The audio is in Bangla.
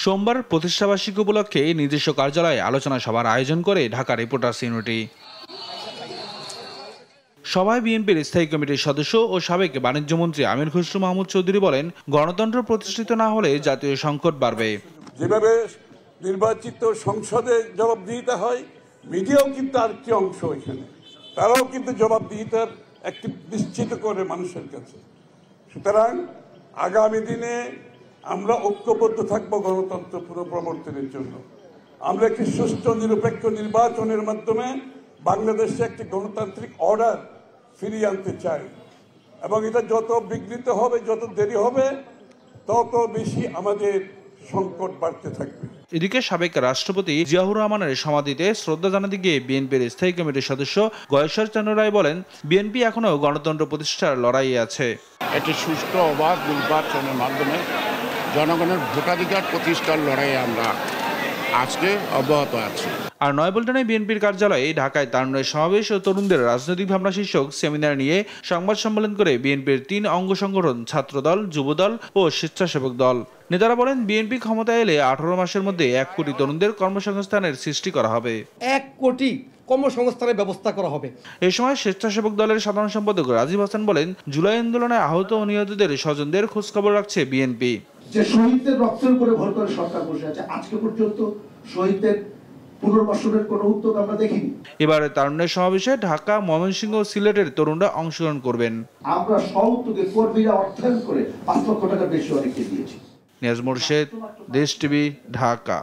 সোমবার প্রতিষ্ঠাবার্ষিকী উপলক্ষে নিজস্ব কার্যালয়ে আলোচনা সভার আয়োজন করে ঢাকা রিপোর্টার্স ইউনিটি। সভায় বিএনপির স্থায়ী কমিটির সদস্য ও সাবেক বাণিজ্যমন্ত্রী আমির খসরু মাহমুদ চৌধুরী বলেন, গণতন্ত্র প্রতিষ্ঠিত না হলে জাতীয় সংকট বাড়বে। যেভাবে নির্বাচিত সংসদে জবাবদিহিতা হয়, মিডিয়াও কিন্তু আরেকটি অংশ, এখানে তারাও কিন্তু জবাবদিহিতার একটি নিশ্চিত করে মানুষের কাছে। সুতরাং আগামী দিনে আমরা ঐক্যবদ্ধ থাকবো গণতন্ত্র পুনঃপ্রবর্তনের জন্য। আমরা একটি সুষ্ঠু নিরপেক্ষ নির্বাচনের মাধ্যমে বাংলাদেশে একটি গণতান্ত্রিক অর্ডার ফিরিয়ে আনতে চাই, এবং এটা যত বিঘ্নিত হবে, যত দেরি হবে, তত বেশি আমাদের সংকট বাড়তে থাকবে। এদিকে সাবেক রাষ্ট্রপতি জিয়াউর রহমানের সমাধিতে শ্রদ্ধা জানাতে গিয়ে বিএনপির স্থায়ী কমিটির সদস্য গয়েশ্বর চন্দ্র রায় বলেন, বিএনপি এখনও গণতন্ত্র প্রতিষ্ঠার লড়াইয়ে আছে। একটি সুষ্ঠু অবাধ নির্বাচনের মাধ্যমে জনগণের ভোটাধিকার প্রতিষ্ঠার লড়াইয়ে আমরা আজকে অব্যাহত আছি। আর নয়াপল্টনে বিএনপির কার্যালয়ে ঢাকায় তারুণ্যের সমাবেশ ও তরুণদের রাজনৈতিক ভাবনা শীর্ষক সেমিনার নিয়ে সংবাদ সম্মেলন করে বিএনপির 3 অঙ্গ সংগঠন ছাত্রদল, যুবদল ও স্বেচ্ছাসেবক দল। নেতারা বলেন, বিএনপি ক্ষমতায় এলে 18 মাসের মধ্যে 1 কোটি তরুণদের কর্মসংস্থানের সৃষ্টি করা হবে। 1 কোটি কর্মসংস্থানের ব্যবস্থা করা হবে। এই সময় স্বেচ্ছাসেবক দলের সাধারণ সম্পাদক রাজীব হাসান বলেন, জুলাই আন্দোলনে আহত ও নিহতদের স্বজনদের খোঁজখবর রাখছে বিএনপি। যে শহীদদের রক্তের উপরে ভর করে সরকার বসে আছে, আজকে পর্যন্ত শহীদদের পুনর্বাসনের কোনো উদ্যোগ আমরা দেখিনি। এবারে তারুণ্যের সমাবেশে ঢাকা, ময়মনসিংহ ও সিলেটের তরুণরা অংশগ্রহণ করবেন। আমরা সহযোগে কর্মীরা অর্থায়ন করে 5 লক্ষ টাকা বেশি অনেককে দিয়েছি। নিয়াজ মোরশেদ, দেশ টিভি, ঢাকা।